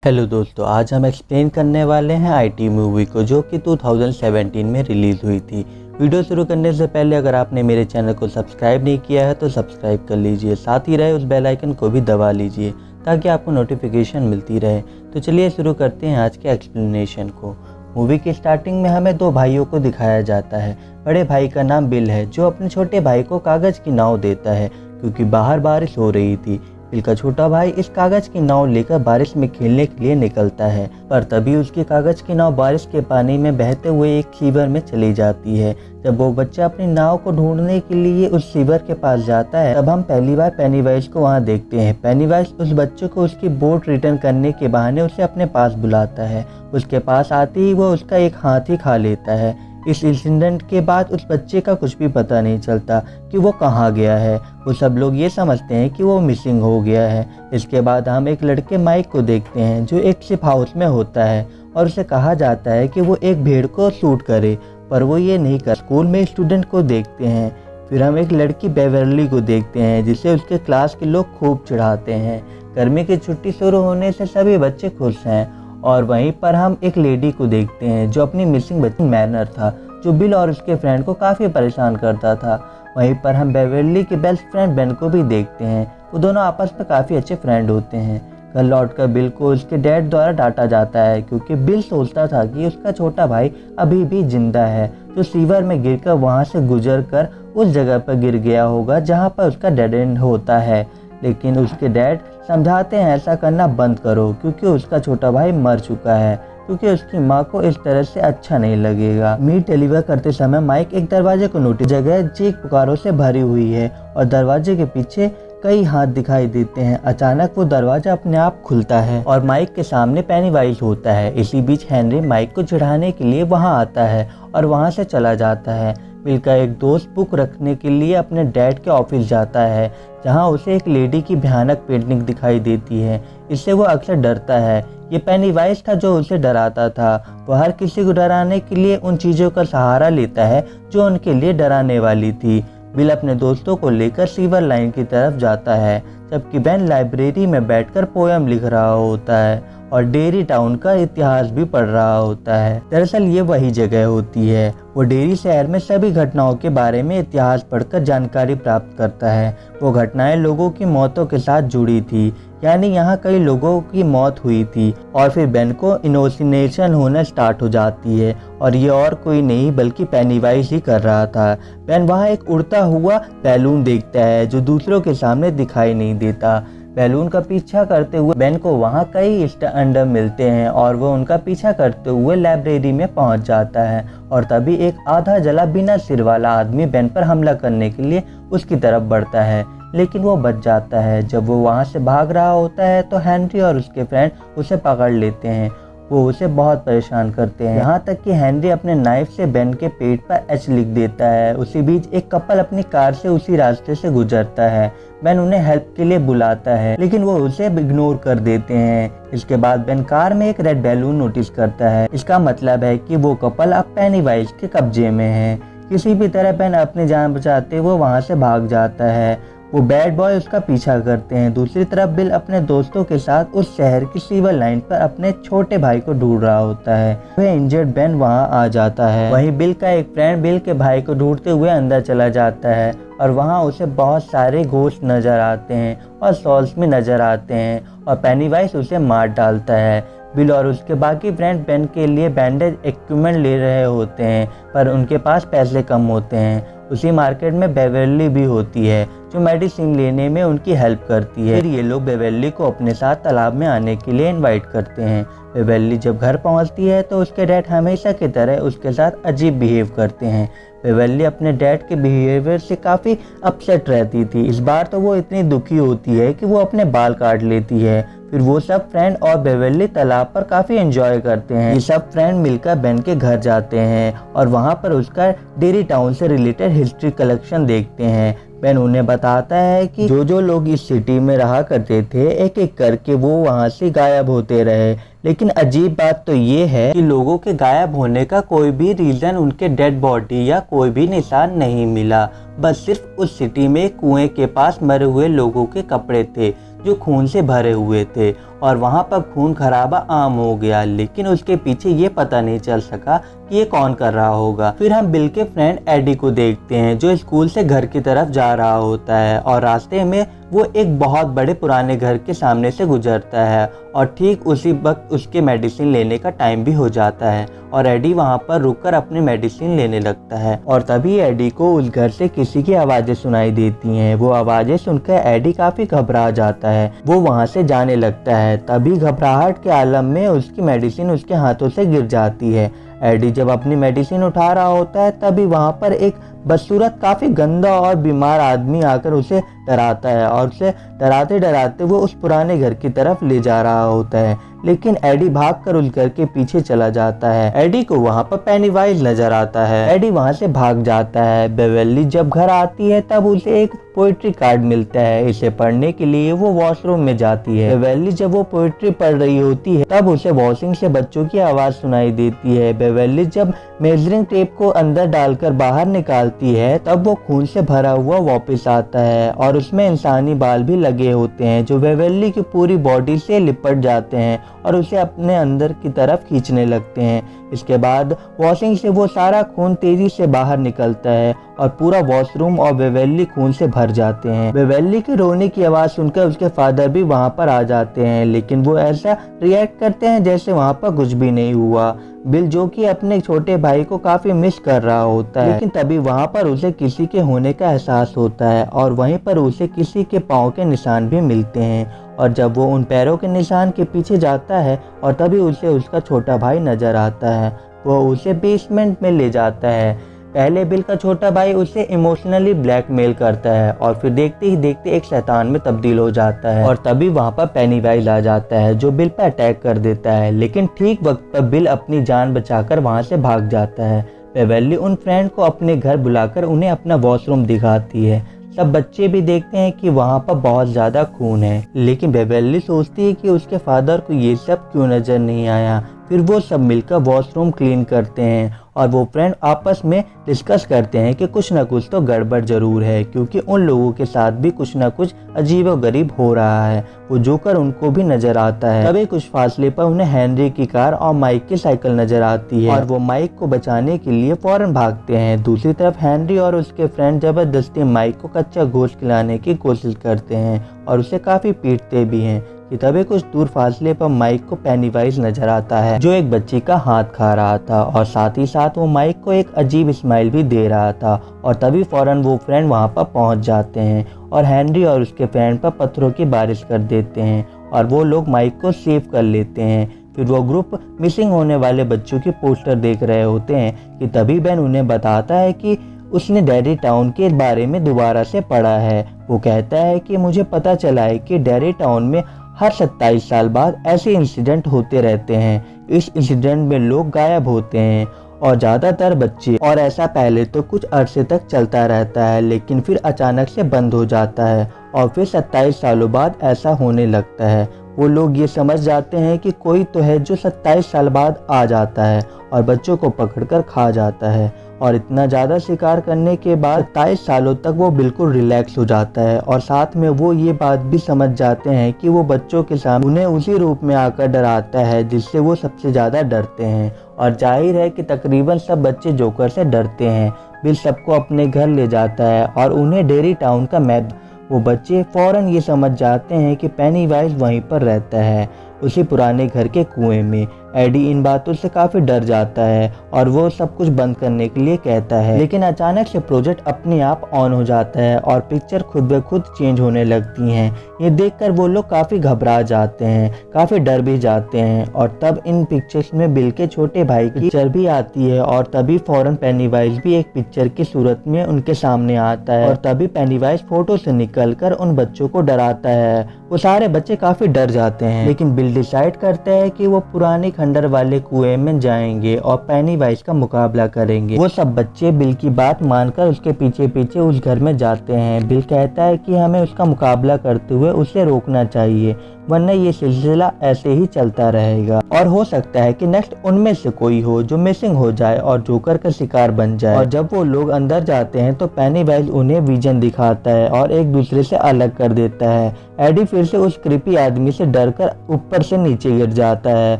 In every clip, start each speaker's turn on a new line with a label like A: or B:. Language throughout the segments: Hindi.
A: हेलो दोस्तों, आज हम एक्सप्लेन करने वाले हैं आईटी मूवी को जो कि 2017 में रिलीज़ हुई थी। वीडियो शुरू करने से पहले अगर आपने मेरे चैनल को सब्सक्राइब नहीं किया है तो सब्सक्राइब कर लीजिए, साथ ही रहे उस बेल आइकन को भी दबा लीजिए ताकि आपको नोटिफिकेशन मिलती रहे। तो चलिए शुरू करते हैं आज के एक्सप्लेनेशन को। मूवी की स्टार्टिंग में हमें दो भाइयों को दिखाया जाता है। बड़े भाई का नाम बिल है जो अपने छोटे भाई को कागज़ की नाव देता है क्योंकि बाहर बारिश हो रही थी। बिल का छोटा भाई इस कागज की नाव लेकर बारिश में खेलने के लिए निकलता है, पर तभी उसकी कागज की नाव बारिश के पानी में बहते हुए एक सीवर में चली जाती है। जब वो बच्चा अपनी नाव को ढूंढने के लिए उस सीवर के पास जाता है तब हम पहली बार पेनीवाइज को वहाँ देखते हैं। पेनीवाइज उस बच्चे को उसकी बोट रिटर्न करने के बहाने उसे अपने पास बुलाता है। उसके पास आते ही वो उसका एक हाथ ही खा लेता है। इस इंसिडेंट के बाद उस बच्चे का कुछ भी पता नहीं चलता कि वो कहाँ गया है। वो सब लोग ये समझते हैं कि वो मिसिंग हो गया है। इसके बाद हम एक लड़के माइक को देखते हैं जो एक शिप हाउस में होता है और उसे कहा जाता है कि वो एक भेड़ को शूट करे, पर वो ये नहीं कर। स्कूल में स्टूडेंट को देखते हैं। फिर हम एक लड़की बेवर्ली को देखते हैं जिसे उसके क्लास के लोग खूब चिढ़ाते हैं। गर्मी की छुट्टी शुरू होने से सभी बच्चे खुश हैं और वहीं पर हम एक लेडी को देखते हैं जो अपनी मिसिंग बच्ची मैनर था जो बिल और उसके फ्रेंड को काफ़ी परेशान करता था। वहीं पर हम बेवर्ली के बेस्ट फ्रेंड बेन को भी देखते हैं। वो दोनों आपस में काफ़ी अच्छे फ्रेंड होते हैं। घर लौटकर बिल को उसके डैड द्वारा डांटा जाता है क्योंकि बिल सोचता था कि उसका छोटा भाई अभी भी जिंदा है जो सीवर में गिरकर वहाँ से गुजर कर उस जगह पर गिर गया होगा जहाँ पर उसका डेड एंड होता है। लेकिन उसके डैड समझाते हैं ऐसा करना बंद करो क्योंकि उसका छोटा भाई मर चुका है, क्योंकि उसकी माँ को इस तरह से अच्छा नहीं लगेगा। मीट डिलीवर करते समय माइक एक दरवाजे को नोटिस जगह चीख पुकारों से भरी हुई है और दरवाजे के पीछे कई हाथ दिखाई देते हैं। अचानक वो दरवाजा अपने आप खुलता है और माइक के सामने पेनीवाइज होता है। इसी बीच हेनरी माइक को चिढ़ाने के लिए वहाँ आता है और वहाँ से चला जाता है। बिल का एक दोस्त बुक रखने के लिए अपने डैड के ऑफिस जाता है जहाँ उसे एक लेडी की भयानक पेंटिंग दिखाई देती है। इससे वो अक्सर डरता है। ये पेनीवाइज था जो उसे डराता था। वो हर किसी को डराने के लिए उन चीज़ों का सहारा लेता है जो उनके लिए डराने वाली थी। बिल अपने दोस्तों को लेकर सीवर लाइन की तरफ जाता है जबकि बेन लाइब्रेरी में बैठकर पोयम लिख रहा होता है और डेरी टाउन का इतिहास भी पढ़ रहा होता है। दरअसल ये वही जगह होती है। वो डेरी शहर में सभी घटनाओं के बारे में इतिहास पढ़कर जानकारी प्राप्त करता है। वो घटनाएं लोगों की मौतों के साथ जुड़ी थी, यानी यहाँ कई लोगों की मौत हुई थी। और फिर बेन को इनोसिनेशन होना स्टार्ट हो जाती है और ये और कोई नहीं बल्कि पेनीवाइज ही कर रहा था। बेन वहाँ एक उड़ता हुआ बैलून देखता है जो दूसरों के सामने दिखाई नहीं देता। बैलून का पीछा करते हुए बेन को वहाँ कई स्टैंडर मिलते हैं और वो उनका पीछा करते हुए लाइब्रेरी में पहुँच जाता है और तभी एक आधा जला बिना सिर वाला आदमी बेन पर हमला करने के लिए उसकी तरफ बढ़ता है, लेकिन वो बच जाता है। जब वो वहाँ से भाग रहा होता है तो हेनरी और उसके फ्रेंड उसे पकड़ लेते हैं। वो उसे बहुत परेशान करते हैं, यहाँ तक कि हेनरी अपने नाइफ से बेन के पेट पर एच लिख देता है। उसी बीच एक कपल अपनी कार से उसी रास्ते से गुजरता है। बेन उन्हें हेल्प के लिए बुलाता है लेकिन वो उसे इग्नोर कर देते हैं। इसके बाद बेन कार में एक रेड बैलून नोटिस करता है। इसका मतलब है कि वो कपल अब पेनीवाइज के कब्जे में है। किसी भी तरह बेन अपनी जान बचाते हुए वहाँ से भाग जाता है। वो बैड बॉय उसका पीछा करते हैं। दूसरी तरफ बिल अपने दोस्तों के साथ उस शहर की सीवर लाइन पर अपने छोटे भाई को ढूंढ रहा होता है। वह इंजर्ड बेन वहां आ जाता है। वहीं बिल का एक फ्रेंड बिल के भाई को ढूंढते हुए अंदर चला जाता है और वहां उसे बहुत सारे घोस्ट नजर आते हैं और सॉल्स भी नजर आते हैं और पेनीवाइज उसे मार डालता है। बिल और उसके बाकी फ्रेंड बेन के लिए बैंडेज इक्विपमेंट ले रहे होते हैं पर उनके पास पैसे कम होते हैं। उसी मार्केट में बेवर्ली भी होती है जो मेडिसिन लेने में उनकी हेल्प करती है। फिर ये लोग बेवर्ली को अपने साथ तालाब में आने के लिए इनवाइट करते हैं। बेवर्ली जब घर पहुंचती है तो उसके डैड हमेशा की तरह उसके साथ अजीब बिहेव करते हैं। बेवर्ली अपने डैड के बिहेवियर से काफ़ी अपसेट रहती थी। इस बार तो वो इतनी दुखी होती है कि वो अपने बाल काट लेती है। फिर वो सब फ्रेंड और बेवर्ली तालाब पर काफ़ी एंजॉय करते हैं। ये सब फ्रेंड मिलकर बेन के घर जाते हैं और वहाँ पर उसका डेरी टाउन से रिलेटेड हिस्ट्री कलेक्शन देखते हैं। बेन उन्हें बताता है कि जो लोग इस सिटी में रहा करते थे एक एक करके वो वहाँ से गायब होते रहे, लेकिन अजीब बात तो ये है कि लोगों के गायब होने का कोई भी रीज़न उनके डेड बॉडी या कोई भी निशान नहीं मिला। बस सिर्फ उस सिटी में कुएं के पास मरे हुए लोगों के कपड़े थे जो खून से भरे हुए थे और वहाँ पर खून खराबा आम हो गया, लेकिन उसके पीछे ये पता नहीं चल सका कि ये कौन कर रहा होगा। फिर हम बिल के फ्रेंड एडी को देखते हैं जो स्कूल से घर की तरफ जा रहा होता है और रास्ते में वो एक बहुत बड़े पुराने घर के सामने से गुजरता है और ठीक उसी वक्त उसके मेडिसिन लेने का टाइम भी हो जाता है और एडी वहाँ पर रुककर अपनी मेडिसिन लेने लगता है। और तभी एडी को उस घर से किसी की आवाज़ें सुनाई देती हैं। वो आवाज़ें सुनकर एडी काफ़ी घबरा जाता है, वो वहाँ से जाने लगता है। तभी घबराहट के आलम में उसकी मेडिसिन उसके हाथों से गिर जाती है। एडी जब अपनी मेडिसिन उठा रहा होता है तभी वहाँ पर एक बदसूरत काफ़ी गंदा और बीमार आदमी आकर उसे डराता है और उसे डराते डराते वो उस पुराने घर की तरफ ले जा रहा होता है, लेकिन एडी भागकर उस घर के पीछे चला जाता है। एडी को वहाँ पर पेनीवाइज नजर आता है। एडी वहाँ से भाग जाता है। बेवर्ली जब घर आती है तब उसे एक पोइट्री कार्ड मिलता है। इसे पढ़ने के लिए वो वॉशरूम में जाती है। बेवर्ली जब वो पोइट्री पढ़ रही होती है तब उसे वॉशिंग से बच्चों की आवाज़ सुनाई देती है। बेवर्ली जब मेजरिंग टेप को अंदर डालकर बाहर निकालती है तब वो खून से भरा हुआ वापस आता है और उसमें इंसानी बाल भी लगे होते हैं जो बेवर्ली की पूरी बॉडी से लिपट जाते हैं और उसे अपने अंदर की तरफ खींचने लगते हैं। इसके बाद वॉशिंग से वो सारा खून तेजी से बाहर निकलता है और पूरा वॉशरूम और बेवर्ली खून से भर जाते हैं। बेवर्ली के रोने की आवाज़ सुनकर उसके फादर भी वहाँ पर आ जाते हैं, लेकिन वो ऐसा रिएक्ट करते हैं जैसे वहाँ पर कुछ भी नहीं हुआ। बिल जो कि अपने छोटे भाई को काफ़ी मिस कर रहा होता है, लेकिन तभी वहाँ पर उसे किसी के होने का एहसास होता है और वहीं पर उसे किसी के पाँव के निशान भी मिलते हैं। और जब वो उन पैरों के निशान के पीछे जाता है और तभी उसे उसका छोटा भाई नज़र आता है। वो उसे बेसमेंट में ले जाता है। पहले बिल का छोटा भाई उसे इमोशनली ब्लैकमेल करता है और फिर देखते ही देखते एक शैतान में तब्दील हो जाता है और तभी वहाँ पर पेनीवाइज आ जाता है जो बिल पर अटैक कर देता है, लेकिन ठीक वक्त पर बिल अपनी जान बचाकर वहाँ से भाग जाता है। बेवर्ली उन फ्रेंड को अपने घर बुलाकर उन्हें अपना वॉशरूम दिखाती है। सब बच्चे भी देखते हैं कि वहाँ पर बहुत ज़्यादा खून है, लेकिन बेवर्ली सोचती है कि उसके फादर को ये सब क्यों नज़र नहीं आया। फिर वो सब मिलकर वॉशरूम क्लीन करते हैं और वो फ्रेंड आपस में डिस्कस करते हैं कि कुछ ना कुछ तो गड़बड़ ज़रूर है, क्योंकि उन लोगों के साथ भी कुछ ना कुछ अजीब व गरीब हो रहा है। वो जोकर उनको भी नज़र आता है। तभी कुछ फासले पर उन्हें हेनरी की कार और माइक की साइकिल नज़र आती है और वो माइक को बचाने के लिए फौरन भागते हैं। दूसरी तरफ हेनरी और उसके फ्रेंड ज़बरदस्ती माइक को कच्चा गोश्त खिलाने की कोशिश करते हैं और उसे काफ़ी पीटते भी हैं कि तभी कुछ दूर फासले पर माइक को पेनीवाइज नजर आता है जो एक बच्ची का हाथ खा रहा था और साथ ही साथ वो माइक को एक अजीब स्माइल भी दे रहा था। और तभी फौरन वो फ्रेंड वहाँ पर पहुँच जाते हैं और हेनरी और उसके फ्रेंड पर पत्थरों की बारिश कर देते हैं और वो लोग माइक को सेव कर लेते हैं। फिर वो ग्रुप मिसिंग होने वाले बच्चों की पोस्टर देख रहे होते हैं कि तभी बेन उन्हें बताता है कि उसने डेरी टाउन के बारे में दोबारा से पढ़ा है। वो कहता है कि मुझे पता चला है कि डेरी टाउन में हर 27 साल बाद ऐसे इंसिडेंट होते रहते हैं। इस इंसिडेंट में लोग गायब होते हैं और ज़्यादातर बच्चे, और ऐसा पहले तो कुछ अरसे तक चलता रहता है लेकिन फिर अचानक से बंद हो जाता है और फिर 27 सालों बाद ऐसा होने लगता है। वो लोग ये समझ जाते हैं कि कोई तो है जो 27 साल बाद आ जाता है और बच्चों को पकड़कर खा जाता है और इतना ज़्यादा शिकार करने के बाद 27 सालों तक वो बिल्कुल रिलैक्स हो जाता है और साथ में वो ये बात भी समझ जाते हैं कि वो बच्चों के सामने उन्हें उसी रूप में आकर डराता है जिससे वो सबसे ज़्यादा डरते हैं। और जाहिर है कि तकरीबन सब बच्चे जोकर से डरते हैं। बिल सबको अपने घर ले जाता है और उन्हें डेरी टाउन का मैप, वो बच्चे फ़ौरन ये समझ जाते हैं कि पेनीवाइज वहीं पर रहता है, उसी पुराने घर के कुएं में। एडी इन बातों से काफ़ी डर जाता है और वो सब कुछ बंद करने के लिए कहता है, लेकिन अचानक से प्रोजेक्ट अपने आप ऑन हो जाता है और पिक्चर खुद ब खुद चेंज होने लगती हैं। ये देखकर वो लोग काफ़ी घबरा जाते हैं, काफ़ी डर भी जाते हैं और तब इन पिक्चर्स में बिल के छोटे भाई की पिक्चर भी आती है और तभी फ़ौरन पेनीवाइज भी एक पिक्चर की सूरत में उनके सामने आता है और तभी पेनीवाइज फोटो से निकलकर उन बच्चों को डराता है। वो सारे बच्चे काफ़ी डर जाते हैं, लेकिन बिल डिसाइड करता है कि वो पुरानी खंडर वाले कुएं में जाएंगे और पेनीवाइज का मुकाबला करेंगे। वो सब बच्चे बिल की बात मानकर उसके पीछे पीछे उस घर में जाते हैं। बिल कहता है कि हमें उसका मुकाबला करते हुए उसे रोकना चाहिए, वरना ये सिलसिला ऐसे ही चलता रहेगा और हो सकता है कि नेक्स्ट उनमें से कोई हो जो मिसिंग हो जाए और जोकर का शिकार बन जाए। और जब वो लोग अंदर जाते हैं तो पेनीवाइज उन्हें विजन दिखाता है और एक दूसरे से अलग कर देता है। एडी फिर से उस क्रीपी आदमी से डरकर ऊपर से नीचे गिर जाता है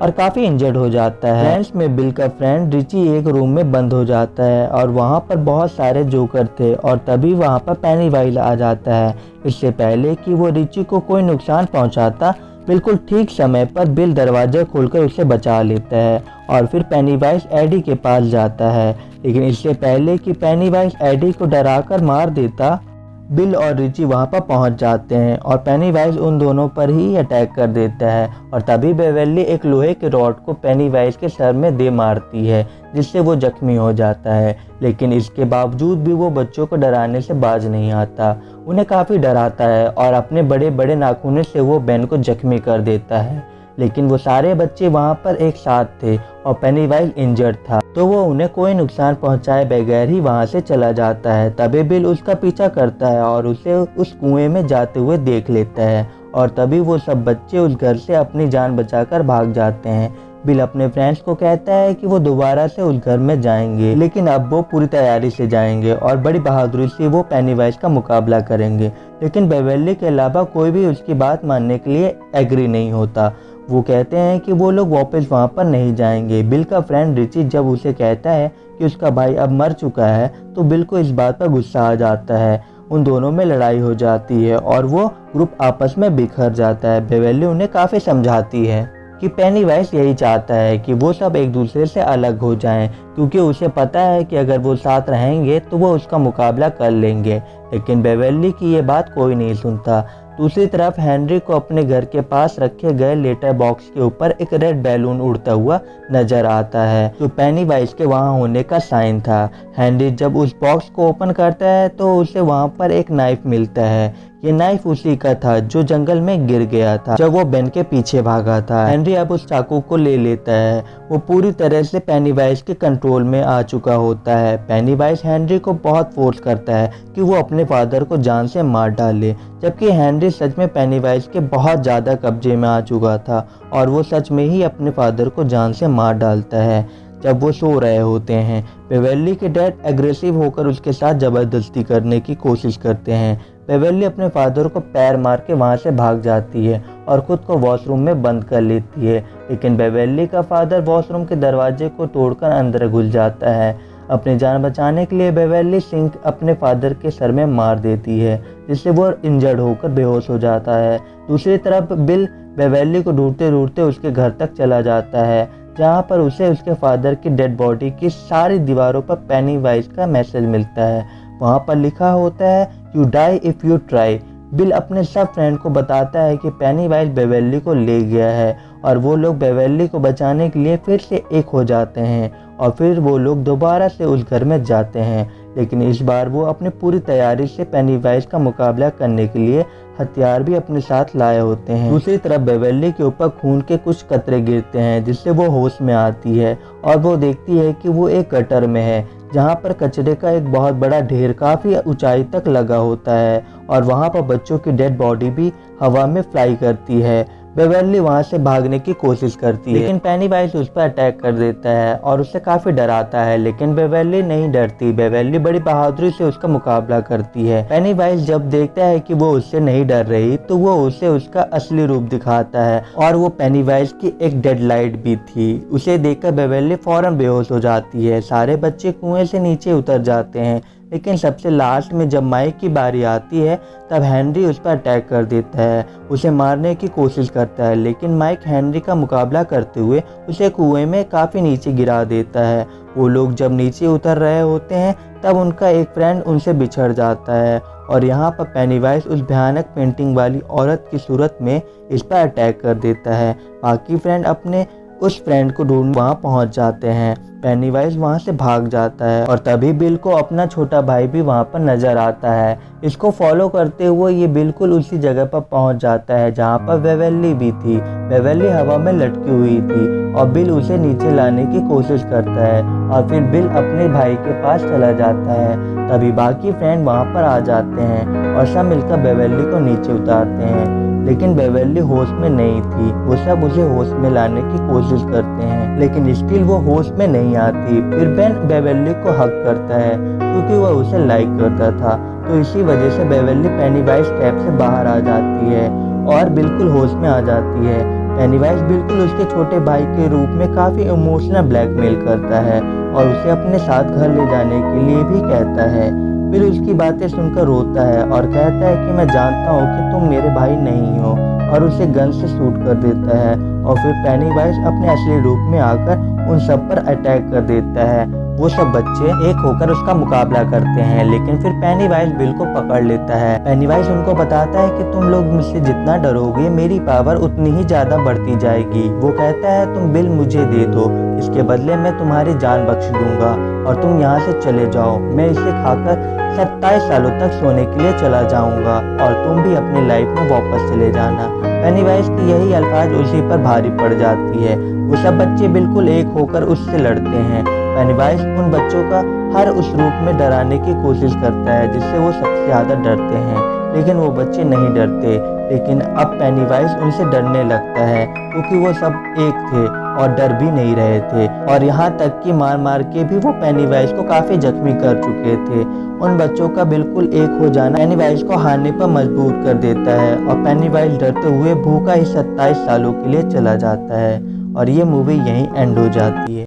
A: और काफी इंजर्ड हो जाता है। फ्रेंड्स में बिल का फ्रेंड रिची एक रूम में बंद हो जाता है और वहाँ पर बहुत सारे जोकर थे और तभी वहाँ पर पेनीवाइज आ जाता है। इससे पहले कि वो रिची को कोई नुकसान पहुँचाता, बिल्कुल ठीक समय पर बिल दरवाजा खोलकर उसे बचा लेता है और फिर पेनीवाइज एडी के पास जाता है। लेकिन इससे पहले कि पेनीवाइज एडी को डराकर मार देता, बिल और रिची वहां पर पहुंच जाते हैं और पेनीवाइज उन दोनों पर ही अटैक कर देता है और तभी बेवेली एक लोहे के रॉड को पेनीवाइज के सर में दे मारती है, जिससे वो जख्मी हो जाता है। लेकिन इसके बावजूद भी वो बच्चों को डराने से बाज नहीं आता, उन्हें काफ़ी डराता है और अपने बड़े बड़े नाखूनों से वो बेन को जख्मी कर देता है। लेकिन वो सारे बच्चे वहाँ पर एक साथ थे और पेनीवाइज इंजर्ड था, तो वो उन्हें कोई नुकसान पहुँचाए बगैर ही वहाँ से चला जाता है। तभी बिल उसका पीछा करता है और उसे उस कुएं में जाते हुए देख लेता है और तभी वो सब बच्चे उस घर से अपनी जान बचाकर भाग जाते हैं। बिल अपने फ्रेंड्स को कहता है कि वो दोबारा से उस घर में जाएंगे, लेकिन अब वो पूरी तैयारी से जाएंगे और बड़ी बहादुरी से वो पेनीवाइज का मुकाबला करेंगे। लेकिन बेवेली के अलावा कोई भी उसकी बात मानने के लिए एग्री नहीं होता। वो कहते हैं कि वो लोग वापस वहाँ पर नहीं जाएंगे। बिल का फ्रेंड रिची जब उसे कहता है कि उसका भाई अब मर चुका है, तो बिल को इस बात पर गुस्सा आ जाता है। उन दोनों में लड़ाई हो जाती है और वो ग्रुप आपस में बिखर जाता है। बेवेली उन्हें काफ़ी समझाती है कि पेनीवाइज यही चाहता है कि वो सब एक दूसरे से अलग हो जाएं, क्योंकि उसे पता है कि अगर वो साथ रहेंगे तो वो उसका मुकाबला कर लेंगे। लेकिन बेवेली की ये बात कोई नहीं सुनता। दूसरी तरफ हेनरी को अपने घर के पास रखे गए लेटर बॉक्स के ऊपर एक रेड बैलून उड़ता हुआ नजर आता है, जो पेनीवाइज के वहां होने का साइन था। हेनरी जब उस बॉक्स को ओपन करता है तो उसे वहां पर एक नाइफ मिलता है। ये नाइफ उसी का था जो जंगल में गिर गया था जब वो बेन के पीछे भागा था। हेनरी अब उस चाकू को ले लेता है। वो पूरी तरह से पेनीवाइज के कंट्रोल में आ चुका होता है। पेनीवाइज हेनरी को बहुत फोर्स करता है कि वो अपने फादर को जान से मार डाले, जबकि हेनरी सच में पेनीवाइज के बहुत ज़्यादा कब्जे में आ चुका था और वो सच में ही अपने फादर को जान से मार डालता है। जब वो सो रहे होते हैं, बेवेली के डैड एग्रेसिव होकर उसके साथ ज़बरदस्ती करने की कोशिश करते हैं। बेवेली अपने फादर को पैर मार के वहाँ से भाग जाती है और खुद को वॉशरूम में बंद कर लेती है। लेकिन बेवेली का फादर वॉशरूम के दरवाजे को तोड़कर अंदर घुस जाता है। अपनी जान बचाने के लिए बेवेली सिंक अपने फादर के सर में मार देती है, जिससे वो इंजर्ड होकर बेहोश हो जाता है। दूसरी तरफ बिल बेवेली को ढूंढते ढूंढते उसके घर तक चला जाता है, जहाँ पर उसे उसके फादर की डेड बॉडी की सारी दीवारों पर पेनीवाइज का मैसेज मिलता है। वहाँ पर लिखा होता है, you die if you try. Bill अपने सब फ्रेंड को बताता है कि पेनीवाइज बेवेली को ले गया है और वो लोग बेवेली को बचाने के लिए फिर से एक हो जाते हैं और फिर वो लोग दोबारा से उस घर में जाते हैं। लेकिन इस बार वो अपनी पूरी तैयारी से पेनीवाइज का मुकाबला करने के लिए हथियार भी अपने साथ लाए होते हैं। दूसरी तरफ बेवेली के ऊपर खून के कुछ कतरे गिरते हैं, जिससे वो होश में आती है और वो देखती है कि वो एक गटर में है, जहाँ पर कचरे का एक बहुत बड़ा ढेर काफ़ी ऊंचाई तक लगा होता है और वहाँ पर बच्चों की डेड बॉडी भी हवा में फ्लाई करती है। बेवेली वहाँ से भागने की कोशिश करती है, लेकिन पेनीवाइज उस पर अटैक कर देता है और उससे काफ़ी डराता है। लेकिन बेवेली नहीं डरती। बेवेली बड़ी बहादुरी से उसका मुकाबला करती है। पेनीवाइज जब देखता है कि वो उससे नहीं डर रही, तो वो उसे उसका असली रूप दिखाता है और वो पेनीवाइज की एक डेड लाइट भी थी। उसे देखकर बेवेली फौरन बेहोश हो जाती है। सारे बच्चे कुएं से नीचे उतर जाते हैं, लेकिन सबसे लास्ट में जब माइक की बारी आती है, तब हेनरी उस पर अटैक कर देता है, उसे मारने की कोशिश करता है। लेकिन माइक हेनरी का मुकाबला करते हुए उसे कुएं में काफ़ी नीचे गिरा देता है। वो लोग जब नीचे उतर रहे होते हैं, तब उनका एक फ्रेंड उनसे बिछड़ जाता है और यहाँ पर पेनीवाइज उस भयानक पेंटिंग वाली औरत की सूरत में इस पर अटैक कर देता है। बाकी फ्रेंड अपने उस फ्रेंड को ढूंढ वहाँ पहुँच जाते हैं। पेनीवाइज वहाँ से भाग जाता है और तभी बिल को अपना छोटा भाई भी वहाँ पर नजर आता है। इसको फॉलो करते हुए ये बिल्कुल उसी जगह पर पहुँच जाता है जहाँ पर बेवेली भी थी। बेवेली हवा में लटकी हुई थी और बिल उसे नीचे लाने की कोशिश करता है और फिर बिल अपने भाई के पास चला जाता है। तभी बाकी फ्रेंड वहाँ पर आ जाते हैं और सब मिलकर बेवेली को नीचे उतारते हैं। लेकिन बेवेली होश में नहीं थी। वो सब उसे होश में लाने की कोशिश करते हैं, लेकिन स्टिल वो होश में नहीं आती। फिर बेन बेवेली को हक करता है क्योंकि वह उसे लाइक करता था। तो इसी वजह से बेवर्ली पेनीवाइज ट्रैप से बाहर आ जाती है और बिल्कुल होश में आ जाती है। पेनीवाइज बिल्कुल उसके छोटे भाई के रूप में काफ़ी इमोशनल ब्लैकमेल करता है और उसे अपने साथ घर ले जाने के लिए भी कहता है। फिर उसकी बातें सुनकर रोता है और कहता है कि मैं जानता हूँ कि तुम मेरे भाई नहीं हो, और उसे गन से शूट कर देता है। और फिर पेनीवाइज अपने असली रूप में आकर उन सब पर अटैक कर देता है। वो सब बच्चे एक होकर उसका मुकाबला करते हैं, लेकिन फिर पेनीवाइज बिल को पकड़ लेता है। पेनीवाइज उनको बताता है कि तुम लोग मुझसे जितना डरोगे मेरी पावर उतनी ही ज़्यादा बढ़ती जाएगी। वो कहता है तुम बिल मुझे दे दो, इसके बदले मैं तुम्हारी जान बख्श दूंगा और तुम यहाँ से चले जाओ। मैं इसे खाकर 27 सालों तक सोने के लिए चला जाऊंगा और तुम भी अपनी लाइफ में वापस चले जाना। पेनीवाइज की यही अल्फाज उसी पर भारी पड़ जाती है। वो सब बच्चे बिल्कुल एक होकर उससे लड़ते हैं। पेनीवाइज उन बच्चों का हर उस रूप में डराने की कोशिश करता है जिससे वो सबसे ज़्यादा डरते हैं, लेकिन वो बच्चे नहीं डरते। लेकिन अब पेनीवाइज उनसे डरने लगता है क्योंकि वो सब एक थे और डर भी नहीं रहे थे, और यहाँ तक कि मार मार के भी वो पेनीवाइज को काफ़ी जख्मी कर चुके थे। उन बच्चों का बिल्कुल एक हो जाना पेनीवाइज को हारने पर मजबूर कर देता है और पेनीवाइज डरते हुए भूखा ही 27 सालों के लिए चला जाता है और ये मूवी यहीं एंड हो जाती है।